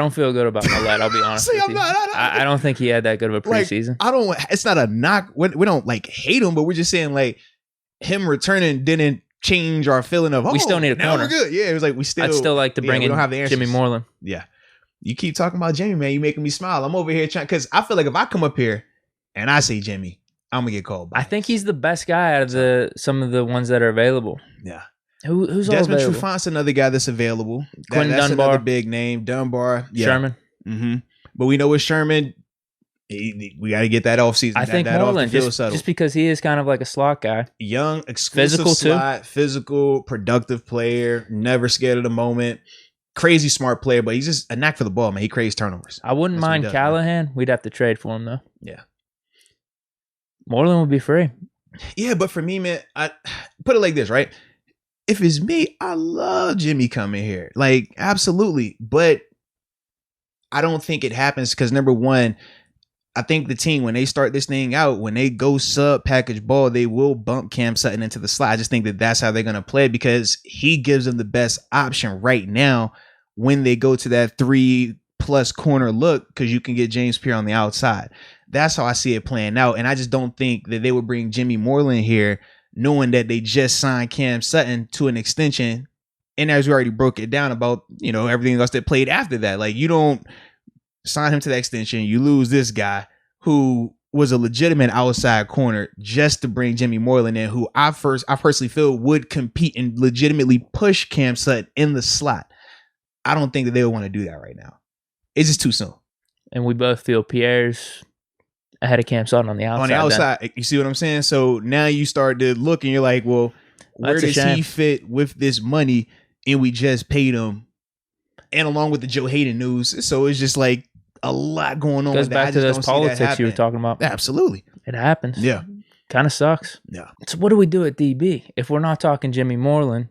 I don't feel good about Moreland, I'll be honest with you. I don't think he had that good of a preseason. It's not a knock. We don't like hate him, but we're just saying like him returning didn't change our feeling of, we still need a now corner. we're good. Yeah, it was like I'd still like to bring in Jimmy Moreland. Yeah. You keep talking about Jimmy, man. You making me smile. I'm over here trying, because I feel like if I come up here and I say Jimmy, I'm gonna get called. I think he's the best guy out of some of the ones that are available. Yeah. Who's Desmond all available? Trufant's another guy that's available. Quinn that's Dunbar. another big name. Dunbar. Yeah. Sherman. Mm-hmm. But we know with Sherman, we got to get that offseason. I think Moreland, just because he is kind of like a slot guy. Young, exclusive physical slot, physical, productive player, never scared of the moment. Crazy smart player, but he's just a knack for the ball, man. He creates turnovers. I wouldn't mind Callahan. Man. We'd have to trade for him, though. Yeah. Moreland would be free. Yeah, but for me, man, I put it like this, right? If it's me, I love Jimmy coming here. Like, absolutely. But I don't think it happens because, number one, I think the team, when they start this thing out, when they go sub package ball, they will bump Cam Sutton into the slot. I just think that that's how they're going to play because he gives them the best option right now when they go to that 3+ corner look, because you can get James Pierre on the outside. That's how I see it playing out. And I just don't think that they would bring Jimmy Moreland here knowing that they just signed Cam Sutton to an extension. And as we already broke it down about, everything else that played after that, like you don't sign him to the extension. You lose this guy who was a legitimate outside corner just to bring Jimmy Moreland in, who I personally feel would compete and legitimately push Cam Sutton in the slot. I don't think that they would want to do that right now. It's just too soon. And we both feel Pierre's ahead of Cam Sutton on the outside. On the outside, then. You see what I'm saying? So now you start to look and you're like, well, where does he fit with this money? And we just paid him. And along with the Joe Hayden news. So it's just like a lot going on. Goes back to those politics you were talking about. Absolutely. It happens. Yeah. Kind of sucks. Yeah. So what do we do at DB if we're not talking Jimmy Moreland?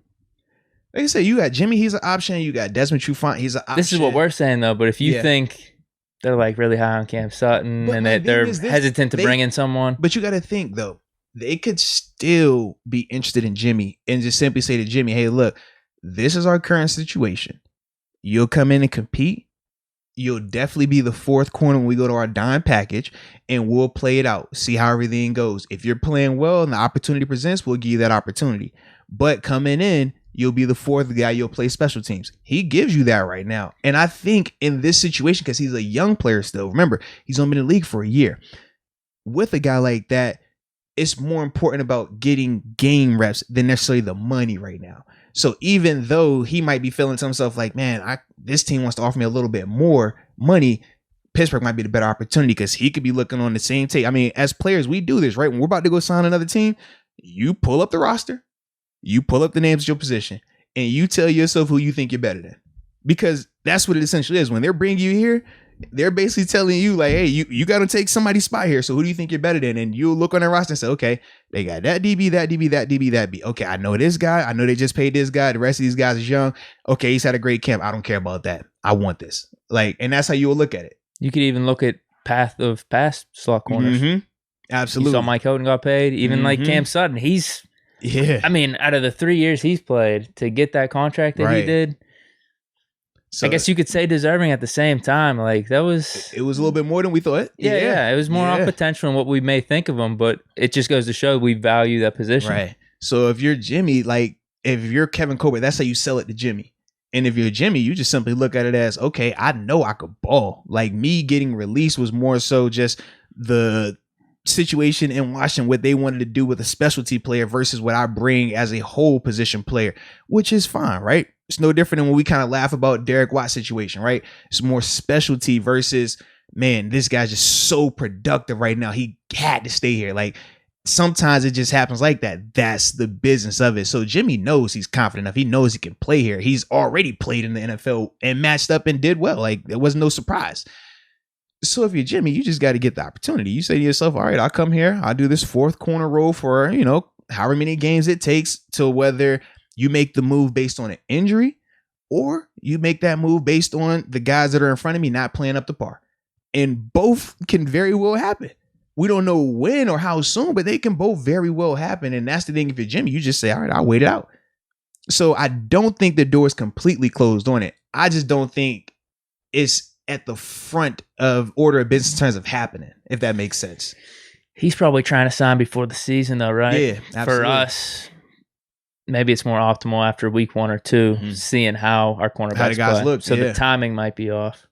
Like I said, you got Jimmy, he's an option. You got Desmond Trufant, he's an option. This is what we're saying, though. But if you think they're like really high on Cam Sutton and that they're hesitant to bring in someone. But you got to think, though, they could still be interested in Jimmy and just simply say to Jimmy, hey, look, this is our current situation. You'll come in and compete. You'll definitely be the 4th corner when we go to our dime package, and we'll play it out, see how everything goes. If you're playing well and the opportunity presents, we'll give you that opportunity. But coming in, you'll be the 4th guy. You'll play special teams. He gives you that right now. And I think in this situation, because he's a young player still, remember, he's only been in the league for a year. With a guy like that, it's more important about getting game reps than necessarily the money right now. So even though he might be feeling to himself like, man, this team wants to offer me a little bit more money, Pittsburgh might be the better opportunity because he could be looking on the same tape. I mean, as players, we do this, right? When we're about to go sign another team, you pull up the roster, you pull up the names of your position, and you tell yourself who you think you're better than. Because that's what it essentially is. When they're bringing you here, they're basically telling you like, hey, you got to take somebody's spot here. So who do you think you're better than? And you'll look on their roster and say, okay, they got that DB, that DB, that DB, that B. Okay, I know this guy. I know they just paid this guy. The rest of these guys is young. Okay, he's had a great camp. I don't care about that. I want this. Like, and that's how you will look at it. You could even look at path of past slot corners. Mm-hmm. Absolutely. You saw Mike Houghton got paid. Even like Cam Sutton, I mean, out of the 3 years he's played, to get that contract that he did, so, I guess you could say deserving at the same time. Like that was, it was a little bit more than we thought. Yeah. It was more on potential than what we may think of him, but it just goes to show we value that position. Right. So if you're Jimmy, like if you're Kevin Colbert, that's how you sell it to Jimmy. And if you're Jimmy, you just simply look at it as, okay, I know I could ball. Like me getting released was more so just the situation in Washington, what they wanted to do with a specialty player versus what I bring as a whole position player, which is fine, right? It's no different than when we kind of laugh about Derek Watt's situation, right? It's more specialty versus, man, this guy's just so productive right now. He had to stay here. Like sometimes it just happens like that. That's the business of it. So Jimmy knows he's confident enough. He knows he can play here. He's already played in the NFL and matched up and did well. Like there was no surprise. So if you're Jimmy, you just got to get the opportunity. You say to yourself, all right, I'll come here. I'll do this 4th corner role for, however many games it takes to whether you make the move based on an injury or you make that move based on the guys that are in front of me not playing up to par. And both can very well happen. We don't know when or how soon, but they can both very well happen. And that's the thing. If you're Jimmy, you just say, all right, I'll wait it out. So I don't think the door is completely closed on it. I just don't think is at the front of order of business in terms of happening, if that makes sense. He's probably trying to sign before the season, though, right? Yeah, absolutely. For us, maybe it's more optimal after week 1 or 2, seeing how our cornerbacks play. Look. So the timing might be off.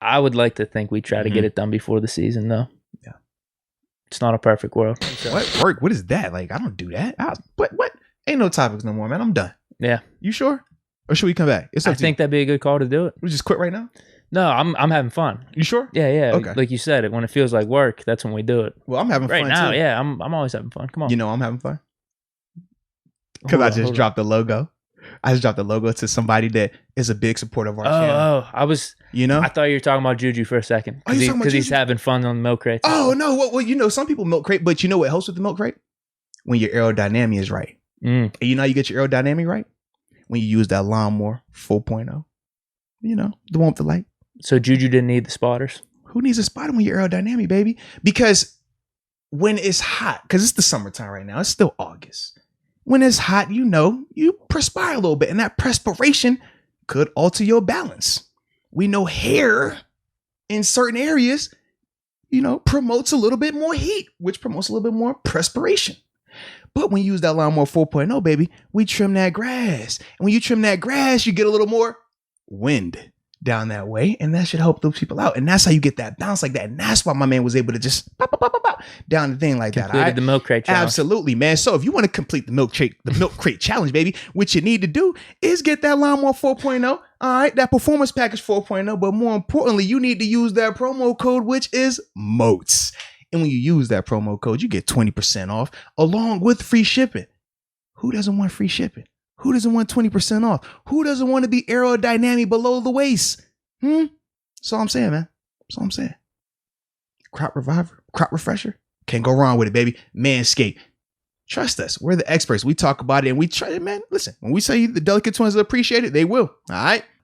I would like to think we try to get it done before the season, though. Yeah, it's not a perfect world. What work? What is that? Like, I don't do that. What? Ain't no topics no more, man. I'm done. Yeah. You sure? Or should we come back? I think that'd be a good call to do it. We just quit right now? No, I'm having fun. You sure? Yeah. Okay. Like you said, when it feels like work, that's when we do it. Well, I'm having fun right now. too. Yeah, I'm always having fun. Come on. You know I'm having fun because I just dropped the logo. I just dropped the logo to somebody that is a big supporter of our channel. I was. I thought you were talking about Juju for a second because he's having fun on the milk crate. Oh no! Well, some people milk crate, but you know what helps with the milk crate? When your aerodynamic is right. And you know how you get your aerodynamic right? When you use that lawnmower 4.0. The one with the light. So Juju didn't need the spotters. Who needs a spotter when you're aerodynamic, baby? Because when it's hot, because it's the summertime right now, it's still August. When it's hot, you perspire a little bit, and that perspiration could alter your balance. We know hair in certain areas, promotes a little bit more heat, which promotes a little bit more perspiration. But when you use that lawnmower 4.0, baby, we trim that grass. And when you trim that grass, you get a little more wind down that way, and that should help those people out. And that's how you get that bounce like that. And that's why my man was able to just pop, down the thing like Completed that. The milk crate challenge. Absolutely, man. So if you want to complete the milk crate challenge, baby, what you need to do is get that lawnmower 4.0. All right, that performance package 4.0. But more importantly, you need to use that promo code, which is MOATS. And when you use that promo code, you get 20% off along with free shipping. Who doesn't want free shipping? Who doesn't want 20% off? Who doesn't want to be aerodynamic below the waist? That's all I'm saying, man. That's all I'm saying. Crop reviver, crop refresher. Can't go wrong with it, baby. Manscaped. Trust us. We're the experts. We talk about it and we try it, man. Listen, when we say the delicate ones appreciate it, they will. All right.